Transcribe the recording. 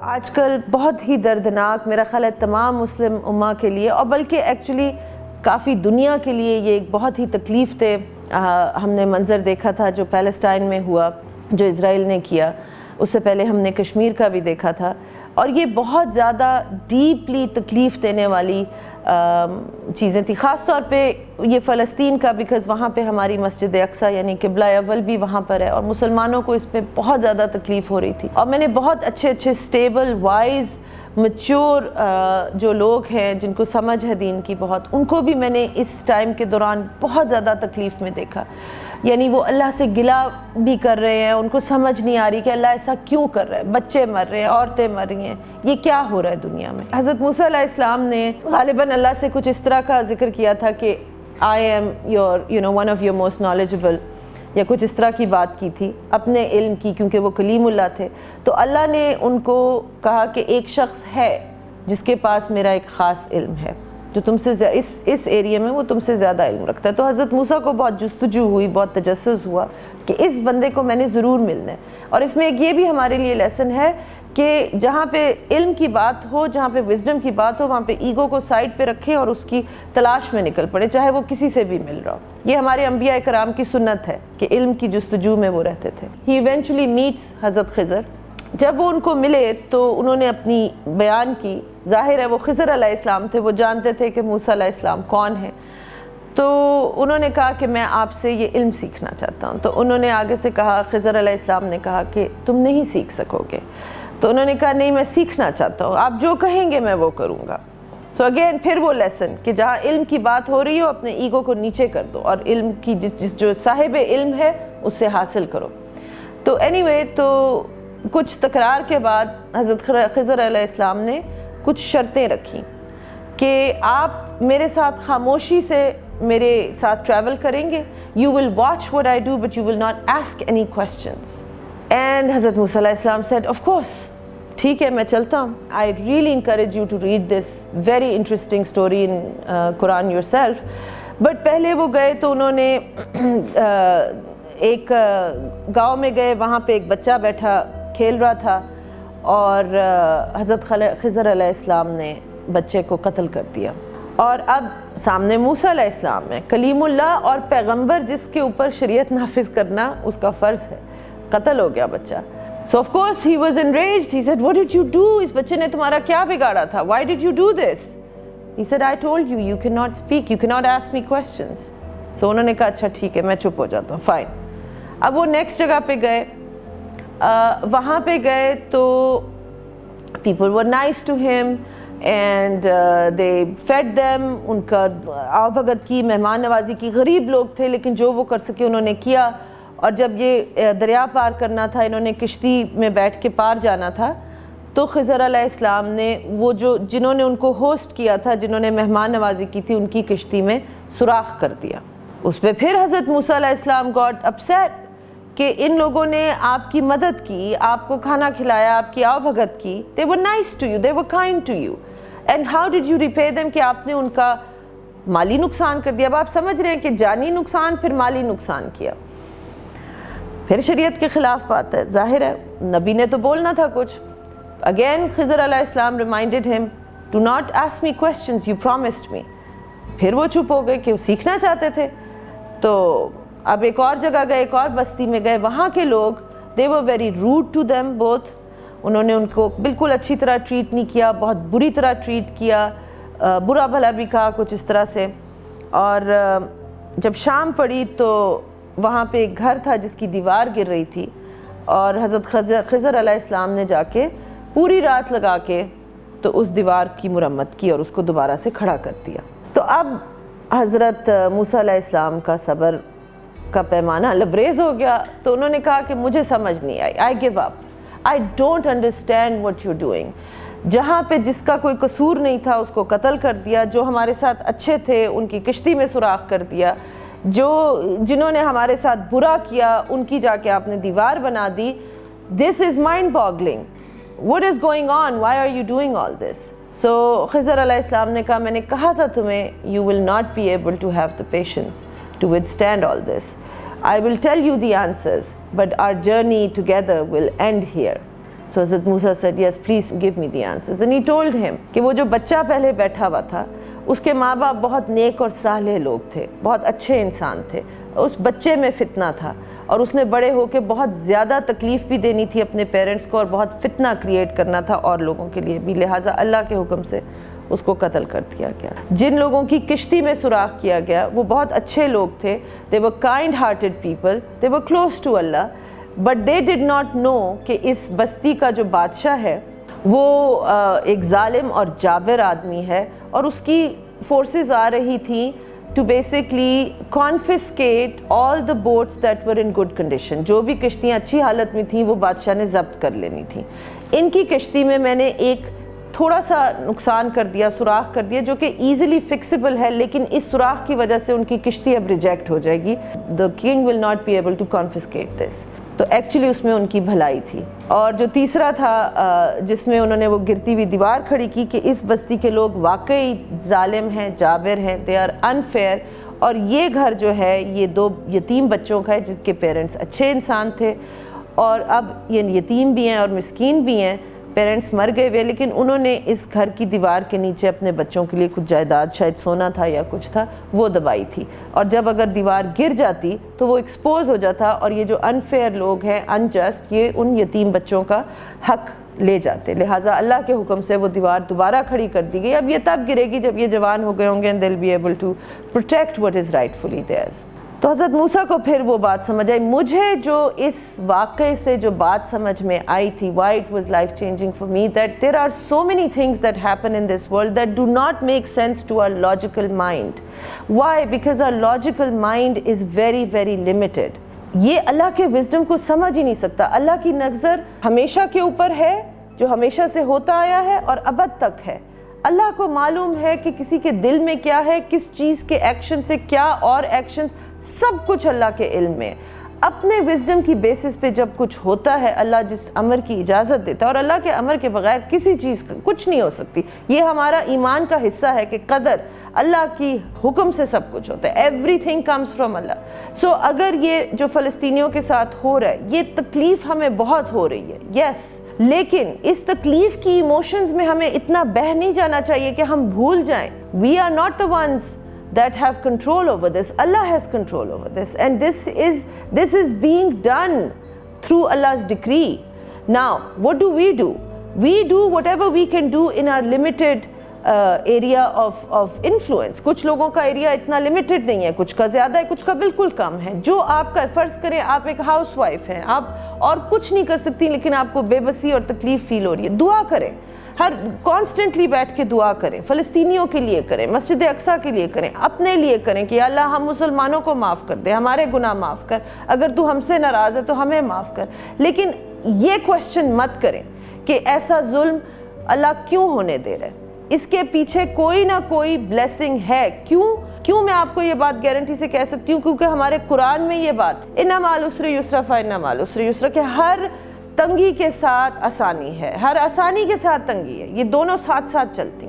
آج کل بہت ہی دردناک، میرا خیال ہے تمام مسلم امہ کے لیے اور بلکہ ایکچولی کافی دنیا کے لیے یہ ایک بہت ہی تکلیف دہ ہم نے منظر دیکھا تھا جو پیلسٹائن میں ہوا، جو اسرائیل نے کیا. اس سے پہلے ہم نے کشمیر کا بھی دیکھا تھا، اور یہ بہت زیادہ ڈیپلی تکلیف دینے والی چیزیں تھیں، خاص طور پہ یہ فلسطین کا، بیکاز وہاں پہ ہماری مسجد اقصیٰ یعنی قبلہ اول بھی وہاں پر ہے، اور مسلمانوں کو اس پہ بہت زیادہ تکلیف ہو رہی تھی. اور میں نے بہت اچھے اسٹیبل وائز میچور جو لوگ ہیں جن کو سمجھ ہے دین کی بہت، ان کو بھی میں نے اس ٹائم کے دوران بہت زیادہ تکلیف میں دیکھا. یعنی وہ اللہ سے گلہ بھی کر رہے ہیں، ان کو سمجھ نہیں آ رہی کہ اللہ ایسا کیوں کر رہا ہے، بچے مر رہے ہیں، عورتیں مر رہی ہیں، یہ کیا ہو رہا ہے دنیا میں. حضرت موسیٰ علیہ السلام نے غالباً اللہ سے کچھ اس طرح کا ذکر کیا تھا کہ I am one of your most knowledgeable، یا کچھ اس طرح کی بات کی تھی اپنے علم کی، کیونکہ وہ کلیم اللہ تھے. تو اللہ نے ان کو کہا کہ ایک شخص ہے جس کے پاس میرا ایک خاص علم ہے، جو تم سے اس ایریے میں وہ تم سے زیادہ علم رکھتا ہے. تو حضرت موسیٰ کو بہت جستجو ہوئی، بہت تجسس ہوا کہ اس بندے کو میں نے ضرور ملنا ہے. اور اس میں ایک یہ بھی ہمارے لیے لیسن ہے کہ جہاں پہ علم کی بات ہو، جہاں پہ وزڈم کی بات ہو، وہاں پہ ایگو کو سائڈ پہ رکھیں اور اس کی تلاش میں نکل پڑے، چاہے وہ کسی سے بھی مل رہا ہو. یہ ہمارے انبیاء کرام کی سنت ہے کہ علم کی جستجو میں وہ رہتے تھے. ہی ایونچولی میٹس حضرت خضر. جب وہ ان کو ملے تو انہوں نے اپنی بیان کی. ظاہر ہے وہ خضر علیہ السلام تھے، وہ جانتے تھے کہ موسیٰ علیہ السلام کون ہیں. تو انہوں نے کہا کہ میں آپ سے یہ علم سیکھنا چاہتا ہوں. تو انہوں نے آگے سے کہا، خضر علیہ السلام نے کہا کہ تم نہیں سیکھ سکو گے. تو انہوں نے کہا نہیں، میں سیکھنا چاہتا ہوں، آپ جو کہیں گے میں وہ کروں گا. سو اگین پھر وہ لیسن کہ جہاں علم کی بات ہو رہی ہو اپنے ایگو کو نیچے کر دو اور علم کی جو صاحب علم ہے اس سے حاصل کرو. تو اینی وے، تو کچھ تکرار کے بعد حضرت خضر علیہ السلام نے کچھ شرطیں رکھیں کہ آپ میرے ساتھ خاموشی سے میرے ساتھ ٹریول کریں گے. You will watch what I do but you will not ask any questions. And حضرت موسیٰ علیہ السلام said of course، ٹھیک ہے میں چلتا ہوں. I really encourage you to read this very interesting story in Quran yourself. But پہلے وہ گئے تو انہوں نے ایک گاؤں میں گئے، وہاں پہ ایک بچہ بیٹھا کھیل رہا تھا، اور حضرت خضر علیہ السلام نے بچے کو قتل کر دیا. اور اب سامنے موسیٰ علیہ السلام ہے، کلیم اللہ اور پیغمبر جس کے اوپر شریعت نافذ کرنا اس کا فرض ہے. قتل ہو گیا بچہ. So of course he was enraged. He said, what did you do? اس بچے نے تمہارا کیا بگاڑا تھا؟ Why did you do this? He said, I told you, you cannot speak, you cannot ask me questions. So انہوں نے کہا اچھا ٹھیک ہے میں چپ ہو جاتا ہوں، فائن. اب وہ نیکسٹ جگہ پہ گئے، وہاں پہ گئے تو people were nice to him and they fed them. ان کا آؤ بھگت کی، مہمان نوازی کی. غریب لوگ تھے لیکن جو وہ کر سکے انہوں نے کیا. اور جب یہ دریا پار کرنا تھا، انہوں نے کشتی میں بیٹھ کے پار جانا تھا، تو خضر علیہ السلام نے وہ جنہوں نے ان کو ہوسٹ کیا تھا، جنہوں نے مہمان نوازی کی تھی، ان کی کشتی میں سوراخ کر دیا. اس پہ پھر حضرت موسیٰ علیہ السلام گاٹ اپسیٹ کہ ان لوگوں نے آپ کی مدد کی، آپ کو کھانا کھلایا، آپ کی آؤ بھگت کی. they were nice to you, they were kind to you, and how did you repay them؟ کہ آپ نے ان کا مالی نقصان کر دیا. اب آپ سمجھ رہے ہیں کہ جانی نقصان پھر مالی نقصان کیا، پھر شریعت کے خلاف بات ہے. ظاہر ہے نبی نے تو بولنا تھا کچھ. اگین خضر علیہ السلام ریمائنڈڈ ہم do not ask me questions, you promised me. پھر وہ چپ ہو گئے کہ وہ سیکھنا چاہتے تھے. تو اب ایک اور جگہ گئے، ایک اور بستی میں گئے، وہاں کے لوگ they were very rude to them both. انہوں نے ان کو بالکل اچھی طرح ٹریٹ نہیں کیا، بہت بری طرح ٹریٹ کیا، برا بھلا بھی کہا کچھ اس طرح سے. اور جب شام پڑی تو وہاں پہ ایک گھر تھا جس کی دیوار گر رہی تھی، اور حضرت خضر علیہ السلام نے جا کے پوری رات لگا کے تو اس دیوار کی مرمت کی اور اس کو دوبارہ سے کھڑا کر دیا. تو اب حضرت موسیٰ علیہ السلام کا صبر کا پیمانہ لبریز ہو گیا. تو انہوں نے کہا کہ مجھے سمجھ نہیں آئی، I give up, I don't understand what you're doing. جہاں پہ جس کا کوئی قصور نہیں تھا اس کو قتل کر دیا، جو ہمارے ساتھ اچھے تھے ان کی کشتی میں سوراخ کر دیا، جنہوں نے ہمارے ساتھ برا کیا ان کی جا کے آپ نے دیوار بنا دی. This is mind boggling. What is going on? Why are you doing all this? So خضر علیہ السلام نے کہا میں نے کہا تھا تمہیں you will not be able to have the patience to withstand all this. I will tell you the answers, but our journey together will end here. So Hazrat Musa said, yes, please give me the answers. And he told him کہ وہ جو بچہ پہلے بیٹھا ہوا تھا اس کے ماں باپ بہت نیک اور صالح لوگ تھے, بہت اچھے انسان تھے. اس بچے میں فتنہ تھا اور اس نے بڑے ہو کے بہت زیادہ تکلیف بھی دینی تھی اپنے پیرنٹس کو اور بہت فتنہ کریٹ کرنا تھا اور لوگوں کے لیے بھی, لہٰذا اللہ کے حکم سے اس کو قتل کر دیا گیا. جن لوگوں کی کشتی میں سوراخ کیا گیا وہ بہت اچھے لوگ تھے. they were kind hearted people, they were close to Allah, but they did not know کہ اس بستی کا جو بادشاہ ہے وہ ایک ظالم اور جابر آدمی ہے اور اس کی فورسز آ رہی تھیں to basically confiscate all the boats that were in good condition. جو بھی کشتیاں اچھی حالت میں تھیں وہ بادشاہ نے ضبط کر لینی تھیں. ان کی کشتی میں میں نے ایک تھوڑا سا نقصان کر دیا, سوراخ کر دیا جو کہ ایزیلی فکسیبل ہے, لیکن اس سوراخ کی وجہ سے ان کی کشتی اب ریجیکٹ ہو جائے گی. the king will not be able to confiscate this. تو ایکچولی اس میں ان کی بھلائی تھی. اور جو تیسرا تھا جس میں انہوں نے وہ گرتی ہوئی دیوار کھڑی کی کہ اس بستی کے لوگ واقعی ظالم ہیں, جابر ہیں, they are unfair. اور یہ گھر جو ہے یہ 2 یتیم بچوں کا ہے جس کے پیرنٹس اچھے انسان تھے اور اب یہ یتیم بھی ہیں اور مسکین بھی ہیں, پیرنٹس مر گئے ہوئے, لیکن انہوں نے اس گھر کی دیوار کے نیچے اپنے بچوں کے لیے کچھ جائیداد, شاید سونا تھا یا کچھ تھا, وہ دبائی تھی. اور جب اگر دیوار گر جاتی تو وہ ایکسپوز ہو جاتا اور یہ جو انفیئر لوگ ہیں, انجسٹ, یہ ان یتیم بچوں کا حق لے جاتے. لہٰذا اللہ کے حکم سے وہ دیوار دوبارہ کھڑی کر دی گئی. اب یہ تب گرے گی جب یہ جوان ہو گئے ہوں گے and they'll be able to protect what is rightfully theirs. تو حضرت موسیٰ کو پھر وہ بات سمجھ آئی. مجھے جو اس واقعے سے جو بات سمجھ میں آئی تھی, why it was life changing for me, that there are so many things that happen in this world that do not make sense to our logical mind. Why? Because our logical mind is very, very limited. یہ اللہ کے wisdom کو سمجھ ہی نہیں سکتا. اللہ کی نظر ہمیشہ کے اوپر ہے جو ہمیشہ سے ہوتا آیا ہے اور ابد تک ہے. اللہ کو معلوم ہے کہ کسی کے دل میں کیا ہے, کس چیز کے ایکشن سے کیا اور ایکشن, سب کچھ اللہ کے علم میں. اپنے وزڈم کی بیسس پہ جب کچھ ہوتا ہے, اللہ جس امر کی اجازت دیتا ہے, اور اللہ کے امر کے بغیر کسی چیز کچھ نہیں ہو سکتی. یہ ہمارا ایمان کا حصہ ہے کہ قدر اللہ کی حکم سے سب کچھ ہوتا ہے. ایوری تھنگ کمز فرام اللہ. سو اگر یہ جو فلسطینیوں کے ساتھ ہو رہا ہے, یہ تکلیف ہمیں بہت ہو رہی ہے, یس, لیکن اس تکلیف کی ایموشنز میں ہمیں اتنا بہہ نہیں جانا چاہیے کہ ہم بھول جائیں. We are not the ones that have control over this. Allah has control over this, and this is being done through Allah's decree. Now what do? We do whatever we can do in our limited area of influence. کچھ لوگوں کا area اتنا limited نہیں ہے, کچھ کا زیادہ ہے, کچھ کا بالکل کم ہے. جو آپ کا فرض کریں آپ ایک ہاؤس وائف ہیں, آپ اور کچھ نہیں کر سکتی, لیکن آپ کو بے بسی اور تکلیف فیل ہو رہی ہے, دعا کریں. ہر کانسٹنٹلی بیٹھ کے دعا کریں, فلسطینیوں کے لیے کریں, مسجد اقصیٰ کے لیے کریں, اپنے لیے کریں کہ اللہ ہم مسلمانوں کو معاف کر دے, ہمارے گناہ معاف کر, اگر تو ہم سے ناراض ہے تو ہمیں معاف کر. لیکن یہ کویسچن مت کریں کہ ایسا ظلم اللہ کیوں ہونے دے رہا ہے, اس کے پیچھے کوئی نہ کوئی بلیسنگ ہے. کیوں میں آپ کو یہ بات گارنٹی سے کہہ سکتی ہوں, کیونکہ ہمارے قرآن میں یہ بات ان مع العسر یسرا فإن مع العسر یسرا, کہ ہر تنگی کے ساتھ آسانی ہے, ہر آسانی کے ساتھ تنگی ہے, یہ دونوں ساتھ ساتھ چلتی.